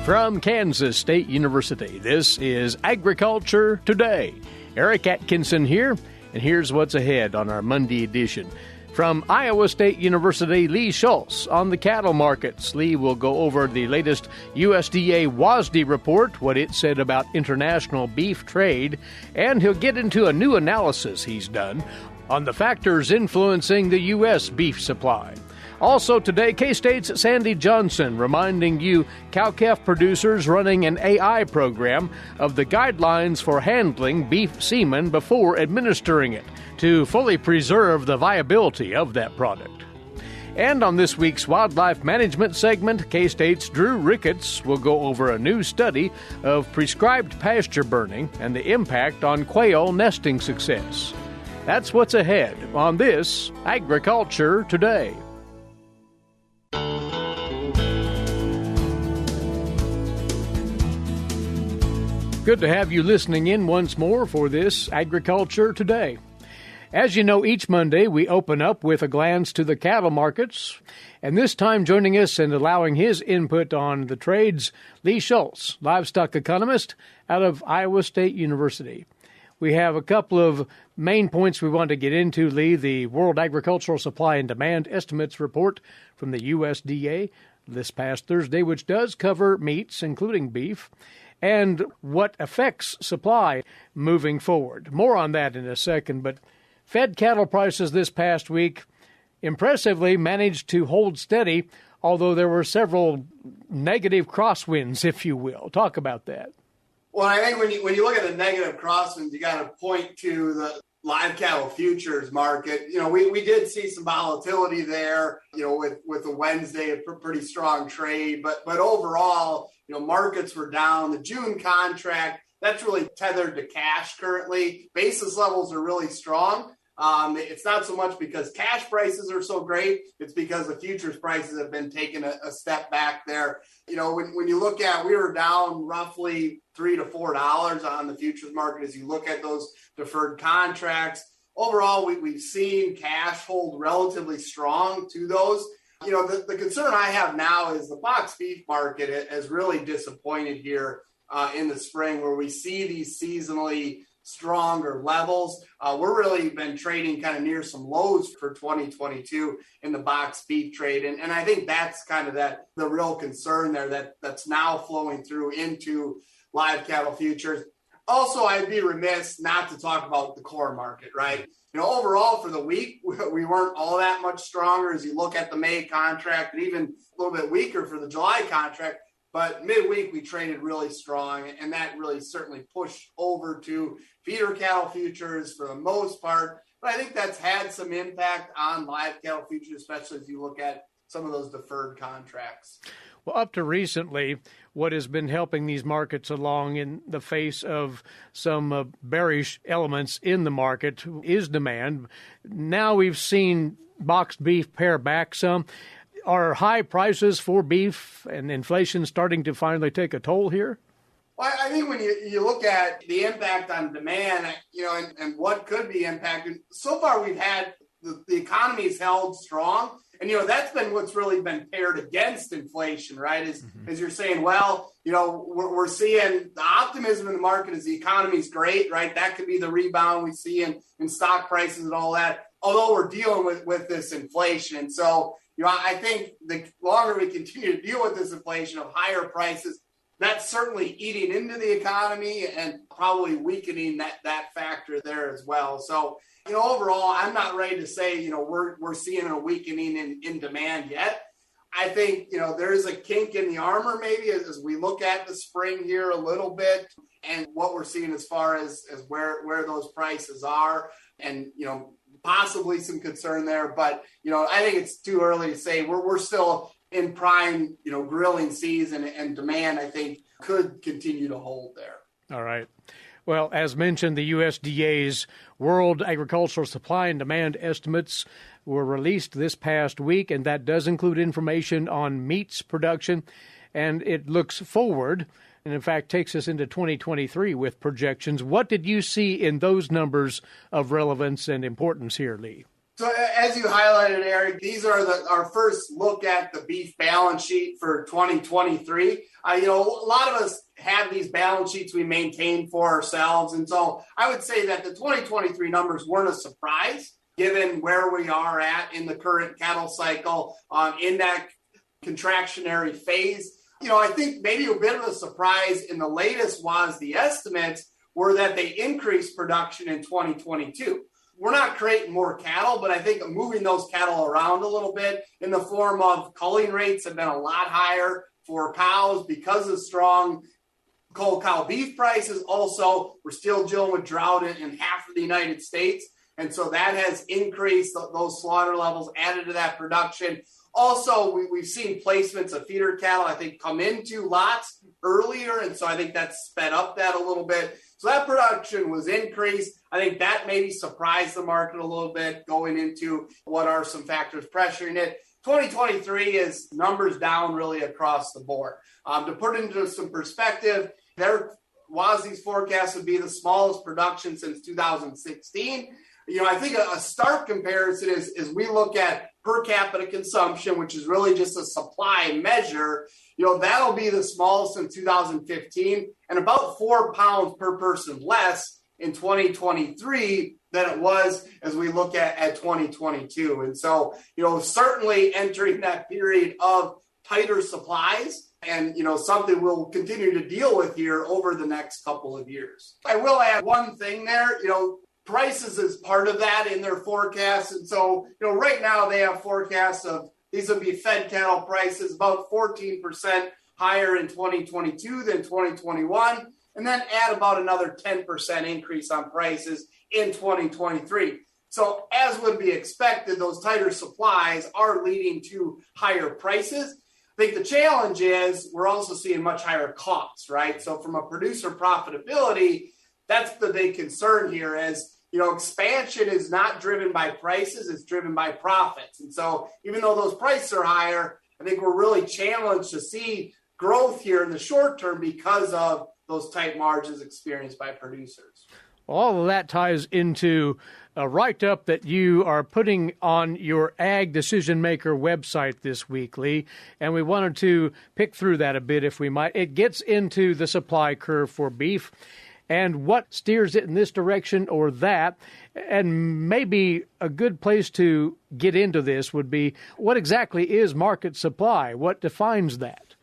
From Kansas State University, this is Agriculture Today. Eric Atkinson here, and here's what's ahead on our Monday edition. From Iowa State University, Lee Schulz on the cattle markets. Lee will go over the latest USDA WASDE report, what it said about international beef trade, and he'll get into a new analysis he's done on the factors influencing the U.S. beef supply. Also today, K-State's Sandy Johnson reminding you cow-calf producers running an AI program of the guidelines for handling beef semen before administering it to fully preserve the viability of that product. And on this week's Wildlife Management segment, K-State's Drew Ricketts will go over a new study of prescribed pasture burning and the impact on quail nesting success. That's what's ahead on this Agriculture Today. Good to have you listening in once more for this Agriculture Today. As you know, each Monday we open up with a glance to the cattle markets, and this time joining us and allowing his input on the trades, Lee Schulz, livestock economist out of Iowa State University. We have a couple of main points we want to get into, Lee. The World Agricultural Supply and Demand Estimates report from the USDA this past Thursday, which does cover meats, including beef, and what affects supply moving forward. More on that in a second, but fed cattle prices this past week impressively managed to hold steady, although there were several negative crosswinds, if you will. Talk about that. Well, I think when you look at the negative crosswinds, you got to point to the live cattle futures market. You know, we did see some volatility there, you know, with the Wednesday, a pretty strong trade, but overall, you know, markets were down. The June contract, that's really tethered to cash currently. Basis levels are really strong. It's not so much because cash prices are so great. It's because the futures prices have been taking a step back there. You know, when you look at, we were down roughly $3 to $4 on the futures market as you look at those deferred contracts. Overall, we've seen cash hold relatively strong to those. You know, the concern I have now is the box beef market has really disappointed here in the spring, where we see these seasonally stronger levels. We're really been trading kind of near some lows for 2022 in the box beef trade. And I think that's kind of the real concern there that's now flowing through into live cattle futures. Also, I'd be remiss not to talk about the corn market, right? You know, overall for the week, we weren't all that much stronger as you look at the May contract, and even a little bit weaker for the July contract. But midweek, we traded really strong, and that really certainly pushed over to feeder cattle futures for the most part. But I think that's had some impact on live cattle futures, especially as you look at some of those deferred contracts. Well, up to recently, what has been helping these markets along in the face of some bearish elements in the market is demand. Now we've seen boxed beef pare back some. Are high prices for beef and inflation starting to finally take a toll here? Well, I think when you look at the impact on demand, you know, and what could be impacted, so far we've had the economy's held strong. And, you know, that's been what's really been paired against inflation, right? As you're saying, well, you know, we're seeing the optimism in the market as the economy's great, right? That could be the rebound we see in stock prices and all that, although we're dealing with this inflation. And so, you know, I think the longer we continue to deal with this inflation of higher prices, that's certainly eating into the economy and probably weakening that factor there as well. So, you know, overall, I'm not ready to say, you know, we're seeing a weakening in demand yet. I think, you know, there is a kink in the armor maybe as we look at the spring here a little bit and what we're seeing as far as where those prices are, and, you know, possibly some concern there. But, you know, I think it's too early to say. We're still in prime, you know, grilling season, and demand, I think, could continue to hold there. All right. Well, as mentioned, the USDA's World Agricultural Supply and Demand Estimates were released this past week, and that does include information on meats production, and it looks forward, and in fact takes us into 2023 with projections. What did you see in those numbers of relevance and importance here, Lee? So as you highlighted, Eric, these are our first look at the beef balance sheet for 2023. A lot of us have these balance sheets we maintain for ourselves. And so I would say that the 2023 numbers weren't a surprise, given where we are at in the current cattle cycle, in that contractionary phase. I think maybe a bit of a surprise in the latest WASDE estimates were that they increased production in 2022. We're not creating more cattle, but I think moving those cattle around a little bit in the form of culling rates have been a lot higher for cows because of strong cold cow beef prices. Also, we're still dealing with drought in half of the United States. And so that has increased those slaughter levels, added to that production. Also, we've seen placements of feeder cattle, I think, come into lots earlier. And so I think that's sped up that a little bit. So that production was increased. I think that maybe surprised the market a little bit going into what are some factors pressuring it. 2023 is numbers down really across the board. To put it into some perspective, there WASDE's forecast would be the smallest production since 2016. I think a stark comparison is we look at per capita consumption, which is really just a supply measure. That'll be the smallest in 2015 and about 4 pounds per person less in 2023 than it was as we look at 2022. And so, certainly entering that period of tighter supplies and, something we'll continue to deal with here over the next couple of years. I will add one thing there, prices is part of that in their forecast. And so, right now they have forecasts of these would be fed cattle prices about 14% higher in 2022 than 2021, and then add about another 10% increase on prices in 2023. So as would be expected, those tighter supplies are leading to higher prices. I think the challenge is we're also seeing much higher costs, right? So from a producer profitability, that's the big concern here is, expansion is not driven by prices, it's driven by profits. And so even though those prices are higher, I think we're really challenged to see growth here in the short term because of those tight margins experienced by producers. All of that ties into a write-up that you are putting on your Ag Decision Maker website this weekly, and we wanted to pick through that a bit if we might. It gets into the supply curve for beef and what steers it in this direction or that. And maybe a good place to get into this would be, what exactly is market supply? What defines that?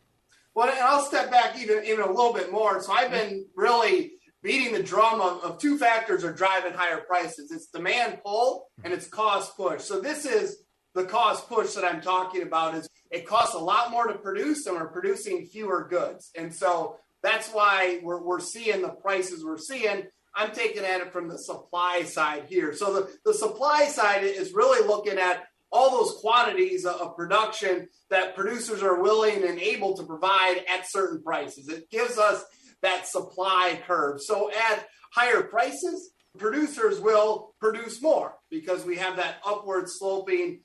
Well, and I'll step back even a little bit more. So I've been really beating the drum of two factors are driving higher prices. It's demand pull and it's cost push. So this is the cost push that I'm talking about. Is it costs a lot more to produce and we're producing fewer goods. And so that's why we're seeing the prices we're seeing. I'm taking at it from the supply side here. So the supply side is really looking at all those quantities of production that producers are willing and able to provide at certain prices. It gives us that supply curve. So at higher prices, producers will produce more because we have that upward sloping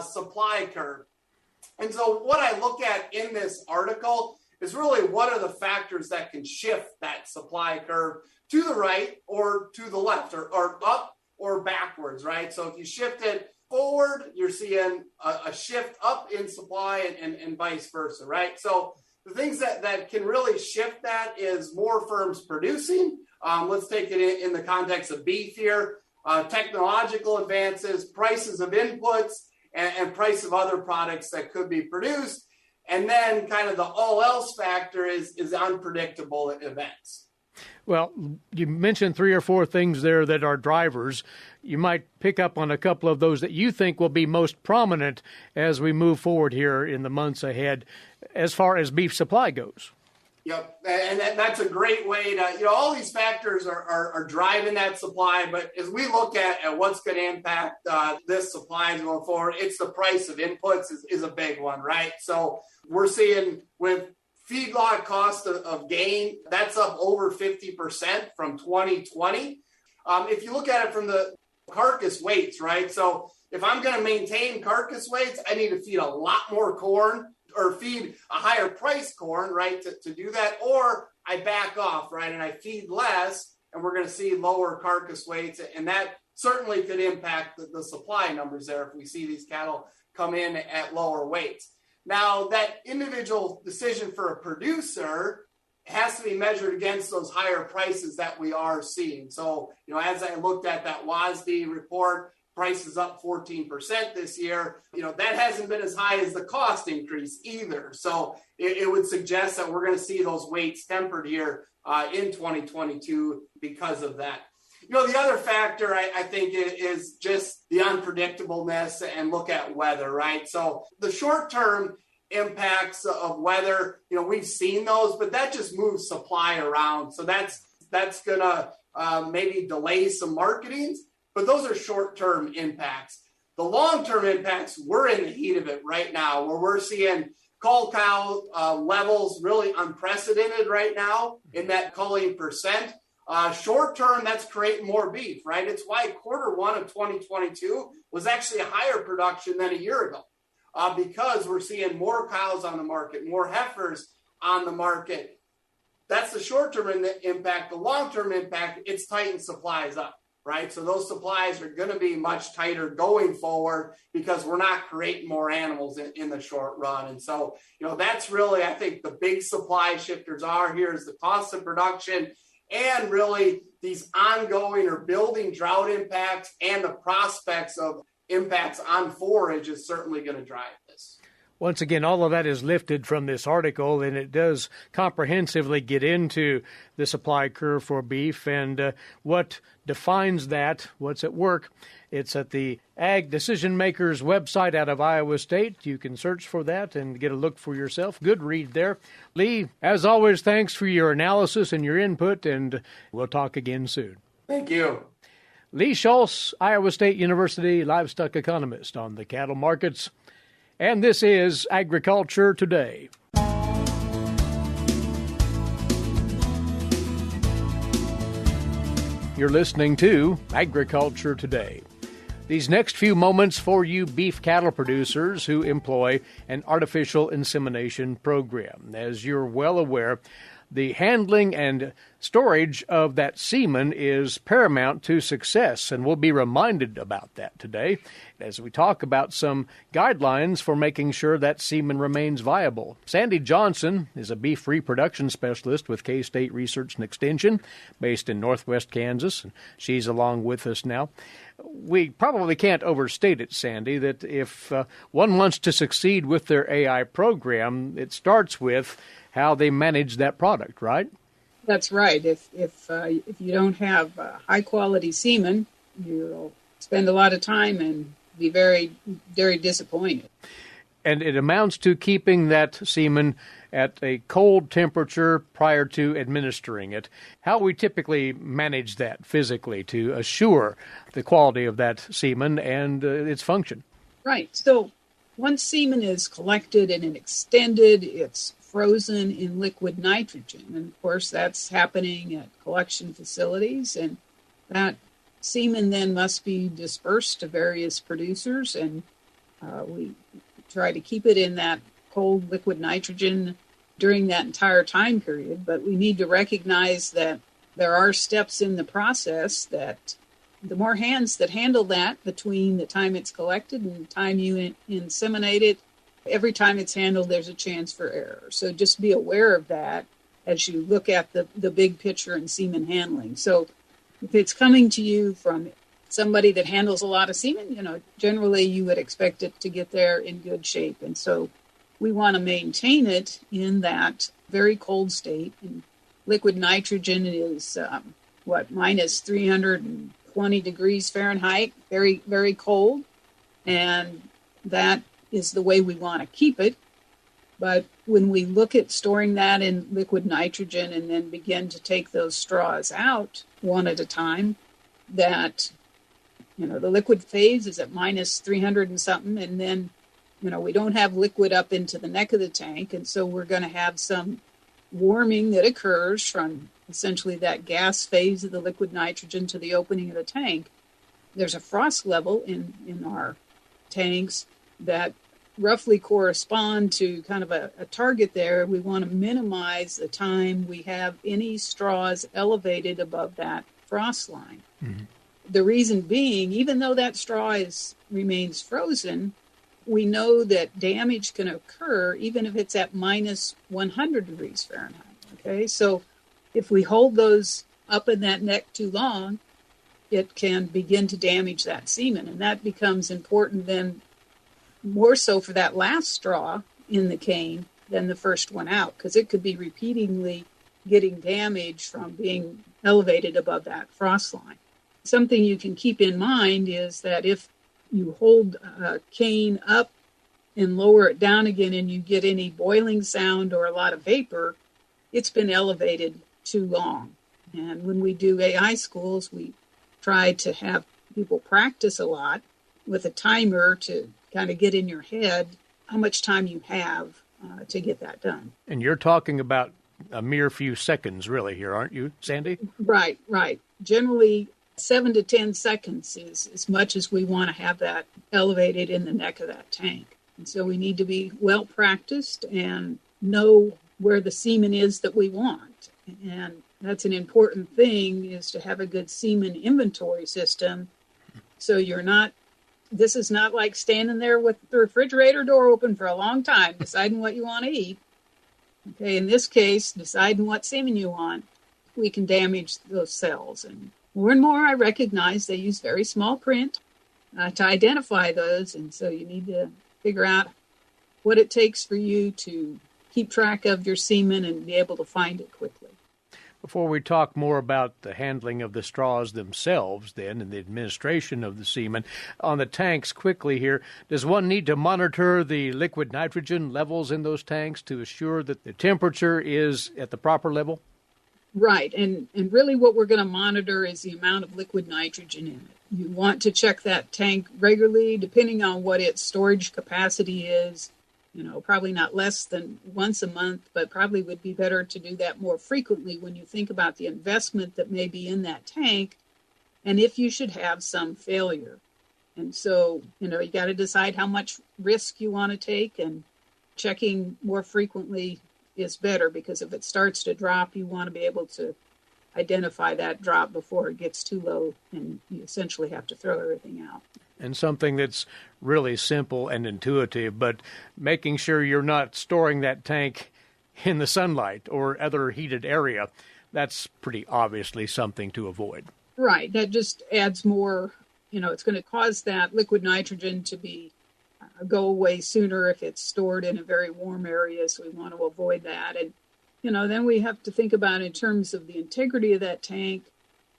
supply curve. And so what I look at in this article is really what are the factors that can shift that supply curve to the right or to the left or up or backwards, right? So if you shift it forward, you're seeing a shift up in supply and vice versa, right? So the things that can really shift that is more firms producing. Let's take it in the context of beef here. Technological advances, prices of inputs, and price of other products that could be produced. And then kind of the all else factor is unpredictable events. Well, you mentioned 3 or 4 things there that are drivers. You might pick up on a couple of those that you think will be most prominent as we move forward here in the months ahead as far as beef supply goes. Yep, and that's a great way to, all these factors are driving that supply, but as we look at what's going to impact this supply going forward, it's the price of inputs is a big one, right? So we're seeing with feedlot cost of gain, that's up over 50% from 2020. If you look at it from the carcass weights, right? So if I'm going to maintain carcass weights, I need to feed a lot more corn or feed a higher price corn, right, to do that, or I back off, right, and I feed less, and we're going to see lower carcass weights, and that certainly could impact the supply numbers there if we see these cattle come in at lower weights. Now, that individual decision for a producer has to be measured against those higher prices that we are seeing. So, as I looked at that WASDE report, prices up 14% this year, that hasn't been as high as the cost increase either. So it would suggest that we're going to see those weights tempered here in 2022 because of that. The other factor I think is just the unpredictableness and look at weather, right? So the short-term impacts of weather, we've seen those, but that just moves supply around. So that's going to maybe delay some marketings, but those are short-term impacts. The long-term impacts, we're in the heat of it right now, where we're seeing cull cow levels really unprecedented right now in that culling percent. Short-term, that's creating more beef, right? It's why Q1 of 2022 was actually a higher production than a year ago. Because we're seeing more cows on the market, more heifers on the market. That's the short-term impact. The long-term impact, it's tightened supplies up, right? So those supplies are going to be much tighter going forward because we're not creating more animals in the short run. And so, that's really, I think, the big supply shifters are here is the cost of production and really these ongoing or building drought impacts and the prospects of impacts on forage is certainly going to drive this. Once again, all of that is lifted from this article, and it does comprehensively get into the supply curve for beef and what defines that, what's at work. It's at the Ag Decision Makers website out of Iowa State. You can search for that and get a look for yourself. Good read there. Lee, as always, thanks for your analysis and your input, and we'll talk again soon. Thank you. Lee Schulz, Iowa State University livestock economist on the cattle markets. And this is Agriculture Today. You're listening to Agriculture Today. These next few moments for you beef cattle producers who employ an artificial insemination program. As you're well aware, the handling and storage of that semen is paramount to success, and we'll be reminded about that today as we talk about some guidelines for making sure that semen remains viable. Sandy Johnson is a beef reproduction specialist with K-State Research and Extension based in Northwest Kansas, and she's along with us now. We probably can't overstate it, Sandy, that if one wants to succeed with their AI program, it starts with how they manage that product, right? That's right. If you don't have high quality semen, you'll spend a lot of time and be very, very disappointed. And it amounts to keeping that semen at a cold temperature prior to administering it. How we typically manage that physically to assure the quality of that semen and its function. Right. So once semen is collected and extended, it's frozen in liquid nitrogen. And of course, that's happening at collection facilities. And that semen then must be dispersed to various producers. And we try to keep it in that cold liquid nitrogen during that entire time period. But we need to recognize that there are steps in the process that the more hands that handle that between the time it's collected and the time you inseminate it, every time it's handled, there's a chance for error. So just be aware of that as you look at the big picture in semen handling. So if it's coming to you from somebody that handles a lot of semen, generally you would expect it to get there in good shape. And so we want to maintain it in that very cold state. And liquid nitrogen is, minus 320 degrees Fahrenheit, very, very cold. And that is the way we want to keep it. But when we look at storing that in liquid nitrogen and then begin to take those straws out one at a time, that, the liquid phase is at minus 300 and something, and then, we don't have liquid up into the neck of the tank, and so we're going to have some warming that occurs from essentially that gas phase of the liquid nitrogen to the opening of the tank. There's a frost level in our tanks that roughly correspond to kind of a target there. We want to minimize the time we have any straws elevated above that frost line. Mm-hmm. the reason being, even though that straw remains frozen, we know that damage can occur even if it's at minus 100 degrees Fahrenheit. Okay, so if we hold those up in that neck too long, it can begin to damage that semen. And that becomes important then, more so for that last straw in the cane than the first one out, because it could be repeatedly getting damage from being elevated above that frost line. Something you can keep in mind is that if you hold a cane up and lower it down again and you get any boiling sound or a lot of vapor, it's been elevated too long. And when we do AI schools, we try to have people practice a lot with a timer to kind of get in your head how much time you have to get that done. And you're talking about a mere few seconds really here, aren't you, Sandy? Right. Generally, 7 to 10 seconds is as much as we want to have that elevated in the neck of that tank. And so we need to be well practiced and know where the semen is that we want. And that's an important thing, is to have a good semen inventory system. So this is not like standing there with the refrigerator door open for a long time, deciding what you want to eat. Okay, in this case, deciding what semen you want, we can damage those cells. And more I recognize they use very small print to identify those. And so you need to figure out what it takes for you to keep track of your semen and be able to find it quickly. Before we talk more about the handling of the straws themselves then and the administration of the semen, on the tanks quickly here, does one need to monitor the liquid nitrogen levels in those tanks to assure that the temperature is at the proper level? Right, and really what we're going to monitor is the amount of liquid nitrogen in it. You want to check that tank regularly, depending on what its storage capacity is. Probably not less than once a month, but probably would be better to do that more frequently when you think about the investment that may be in that tank and if you should have some failure. And so, you got to decide how much risk you want to take, and checking more frequently is better, because if it starts to drop, you want to be able to identify that drop before it gets too low and you essentially have to throw everything out. And something that's really simple and intuitive, but making sure you're not storing that tank in the sunlight or other heated area, that's pretty obviously something to avoid. Right. That just adds more, it's going to cause that liquid nitrogen to go away sooner if it's stored in a very warm area, so we want to avoid that. And, then we have to think about in terms of the integrity of that tank.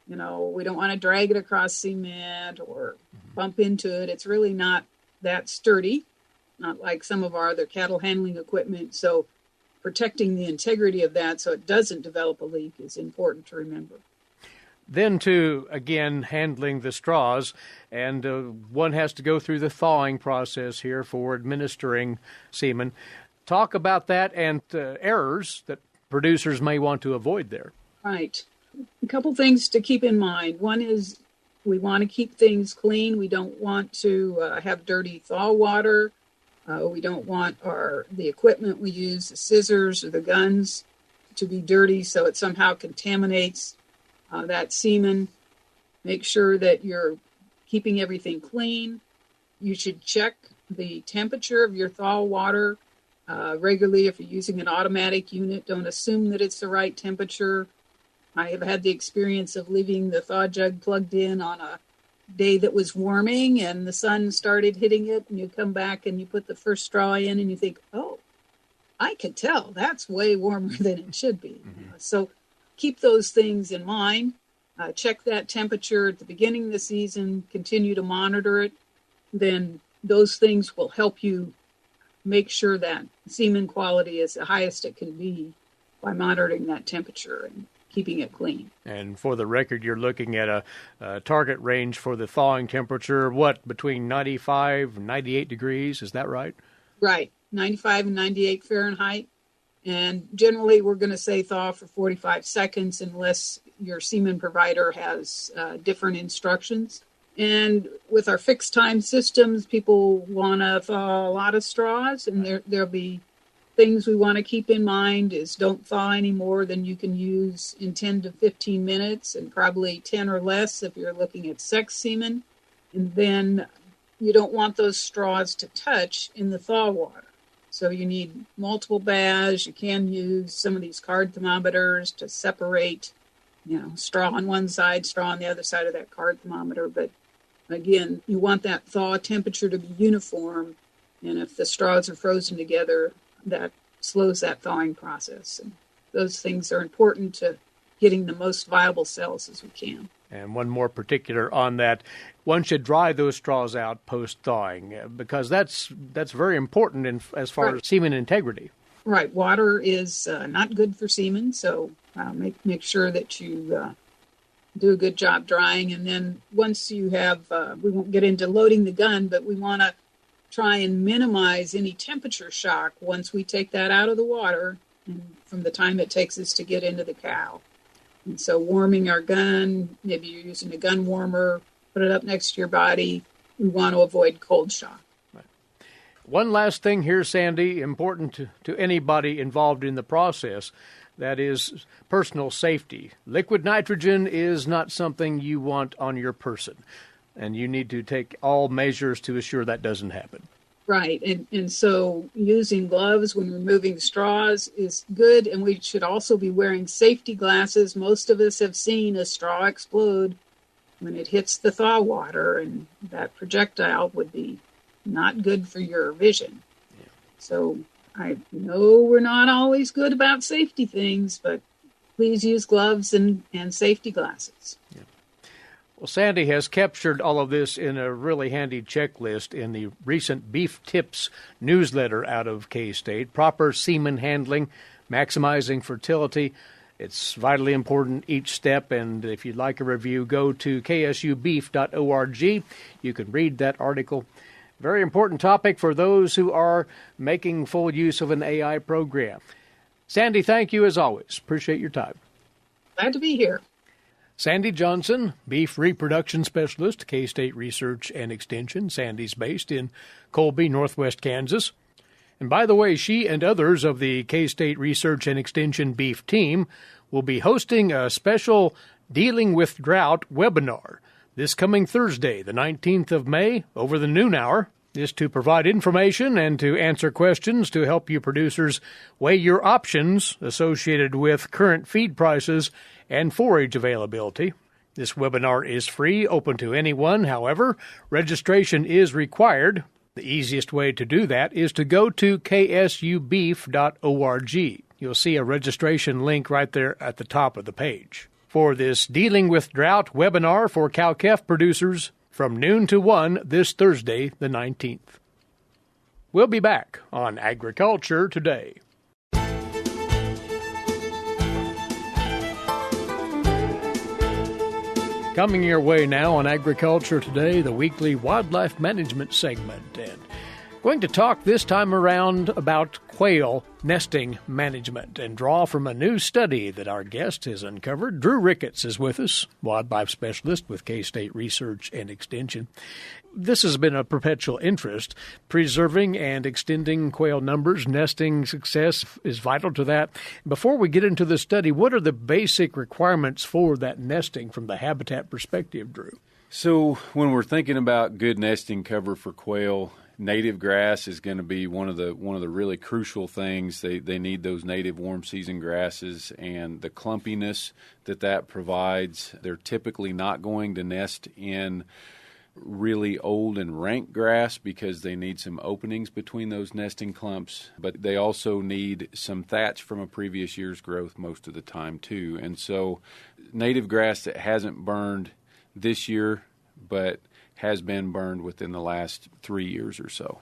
We don't want to drag it across cement or bump into it. It's really not that sturdy, not like some of our other cattle handling equipment. So protecting the integrity of that so it doesn't develop a leak is important to remember. Then, again, handling the straws, and one has to go through the thawing process here for administering semen. Talk about that and errors that producers may want to avoid there. Right. A couple things to keep in mind. One is we want to keep things clean. We don't want to have dirty thaw water. We don't want the equipment we use, the scissors or the guns, to be dirty so it somehow contaminates that semen. Make sure that you're keeping everything clean. You should check the temperature of your thaw water regularly. If you're using an automatic unit, don't assume that it's the right temperature. I have had the experience of leaving the thaw jug plugged in on a day that was warming and the sun started hitting it, and you come back and you put the first straw in and you think, oh, I could tell that's way warmer than it should be. Mm-hmm. So keep those things in mind. Check that temperature at the beginning of the season, continue to monitor it. Then those things will help you make sure that semen quality is the highest it can be by monitoring that temperature and keeping it clean. And for the record, you're looking at a target range for the thawing temperature, between 95 and 98 degrees, is that right? Right, 95 and 98 Fahrenheit. And generally, we're going to say thaw for 45 seconds unless your semen provider has different instructions. And with our fixed time systems, people want to thaw a lot of straws, and there'll be things we want to keep in mind is don't thaw any more than you can use in 10 to 15 minutes, and probably 10 or less if you're looking at sex semen. And then you don't want those straws to touch in the thaw water. So you need multiple baths. You can use some of these card thermometers to separate, straw on one side, straw on the other side of that card thermometer. But again, you want that thaw temperature to be uniform. And if the straws are frozen together, that slows that thawing process. And those things are important to getting the most viable cells as we can. And one more particular on that, one should dry those straws out post-thawing, because that's very important as far as semen integrity. Right. Water is not good for semen, so make sure that you do a good job drying. And then once you have, we won't get into loading the gun, but we want to try and minimize any temperature shock once we take that out of the water and from the time it takes us to get into the cow. And so warming our gun, maybe you're using a gun warmer, put it up next to your body. We want to avoid cold shock. Right. One last thing here, Sandy, important to anybody involved in the process, that is personal safety. Liquid nitrogen is not something you want on your person, and you need to take all measures to assure that doesn't happen. Right, and so using gloves when removing straws is good, and we should also be wearing safety glasses. Most of us have seen a straw explode when it hits the thaw water, and that projectile would be not good for your vision. Yeah. So I know we're not always good about safety things, but please use gloves and safety glasses. Yeah. Well, Sandy has captured all of this in a really handy checklist in the recent Beef Tips newsletter out of K-State. Proper semen handling, maximizing fertility. It's vitally important each step, and if you'd like a review, go to ksubeef.org. You can read that article. Very important topic for those who are making full use of an AI program. Sandy, thank you as always. Appreciate your time. Glad to be here. Sandy Johnson, Beef Reproduction Specialist, K-State Research and Extension. Sandy's based in Colby, Northwest Kansas. And by the way, she and others of the K-State Research and Extension Beef team will be hosting a special Dealing with Drought webinar this coming Thursday, the 19th of May, over the noon hour. This to provide information and to answer questions to help you producers weigh your options associated with current feed prices and forage availability. This webinar is free, open to anyone. However, registration is required. The easiest way to do that is to go to ksubeef.org. You'll see a registration link right there at the top of the page. For this Dealing with Drought webinar for cow-calf producers from noon to 1 this Thursday, the 19th. We'll be back on Agriculture Today. Coming your way now on Agriculture Today, the weekly wildlife management segment. And going to talk this time around about quail nesting management and draw from a new study that our guest has uncovered. Drew Ricketts is with us, wildlife specialist with K-State Research and Extension. This has been a perpetual interest. Preserving and extending quail numbers, nesting success is vital to that. Before we get into the study, what are the basic requirements for that nesting from the habitat perspective, Drew? So when we're thinking about good nesting cover for quail, native grass is going to be one of the really crucial things. They need those native warm season grasses and the clumpiness that provides. They're typically not going to nest in really old and rank grass because they need some openings between those nesting clumps, but they also need some thatch from a previous year's growth most of the time too. And so native grass that hasn't burned this year but has been burned within the last 3 years or so.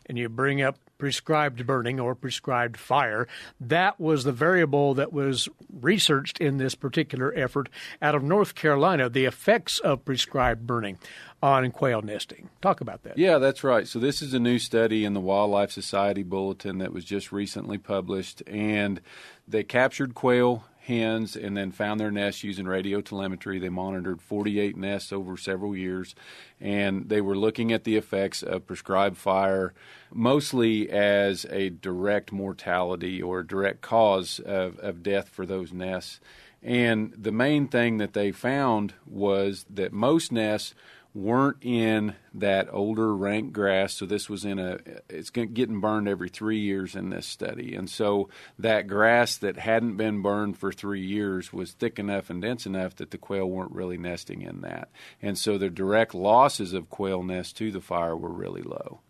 And you bring up prescribed burning or prescribed fire. That was the variable that was researched in this particular effort out of North Carolina, the effects of prescribed burning on quail nesting. Talk about that. Yeah, that's right. So this is a new study in the Wildlife Society Bulletin that was just recently published, and they captured quail hens and then found their nests using radio telemetry. They monitored 48 nests over several years, and they were looking at the effects of prescribed fire mostly as a direct mortality or direct cause of death for those nests. And the main thing that they found was that most nests weren't in that older rank grass. So this was it's getting burned every 3 years in this study. And so that grass that hadn't been burned for 3 years was thick enough and dense enough that the quail weren't really nesting in that. And so the direct losses of quail nests to the fire were really low.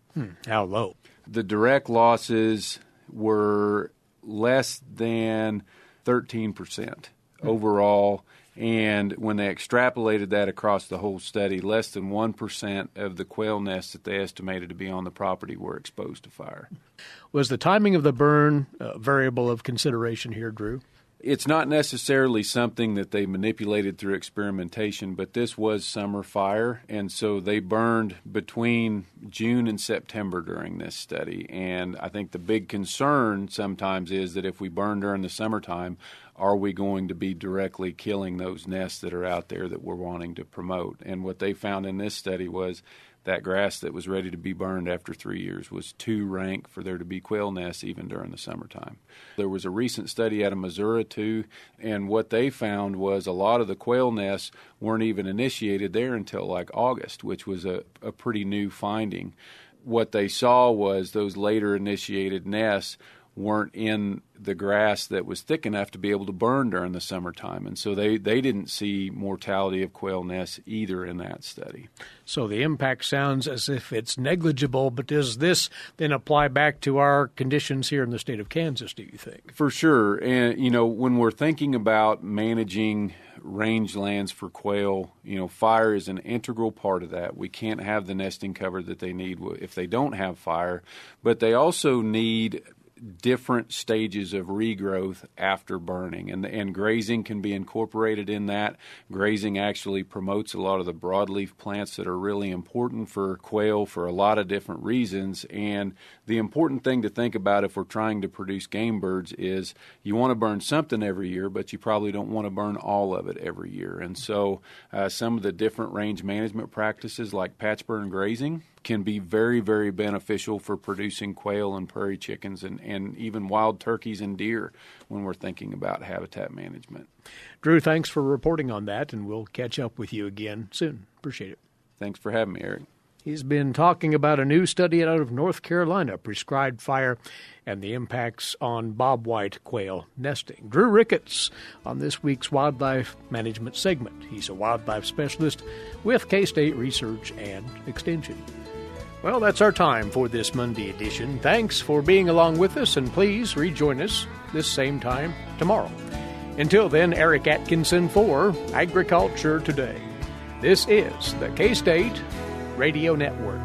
How low? The direct losses were less than 13% overall. And when they extrapolated that across the whole study, less than 1% of the quail nests that they estimated to be on the property were exposed to fire. Was the timing of the burn a variable of consideration here, Drew? It's not necessarily something that they manipulated through experimentation, but this was summer fire, and so they burned between June and September during this study. And I think the big concern sometimes is that if we burn during the summertime, are we going to be directly killing those nests that are out there that we're wanting to promote? And what they found in this study was that grass that was ready to be burned after 3 years was too rank for there to be quail nests even during the summertime. There was a recent study out of Missouri, too, and what they found was a lot of the quail nests weren't even initiated there until like August, which was a pretty new finding. What they saw was those later initiated nests weren't in the grass that was thick enough to be able to burn during the summertime. And so they didn't see mortality of quail nests either in that study. So the impact sounds as if it's negligible, but does this then apply back to our conditions here in the state of Kansas, do you think? For sure. And, when we're thinking about managing rangelands for quail, fire is an integral part of that. We can't have the nesting cover that they need if they don't have fire, but they also need different stages of regrowth after burning, and grazing can be incorporated in that. Grazing actually promotes a lot of the broadleaf plants that are really important for quail for a lot of different reasons. And the important thing to think about if we're trying to produce game birds is you want to burn something every year, but you probably don't want to burn all of it every year. And so some of the different range management practices like patch burn grazing can be very, very beneficial for producing quail and prairie chickens and even wild turkeys and deer when we're thinking about habitat management. Drew, thanks for reporting on that, and we'll catch up with you again soon. Appreciate it. Thanks for having me, Eric. He's been talking about a new study out of North Carolina, prescribed fire, and the impacts on bobwhite quail nesting. Drew Ricketts on this week's Wildlife Management segment. He's a wildlife specialist with K-State Research and Extension. Well, that's our time for this Monday edition. Thanks for being along with us, and please rejoin us this same time tomorrow. Until then, Eric Atkinson for Agriculture Today. This is the K-State Radio Network.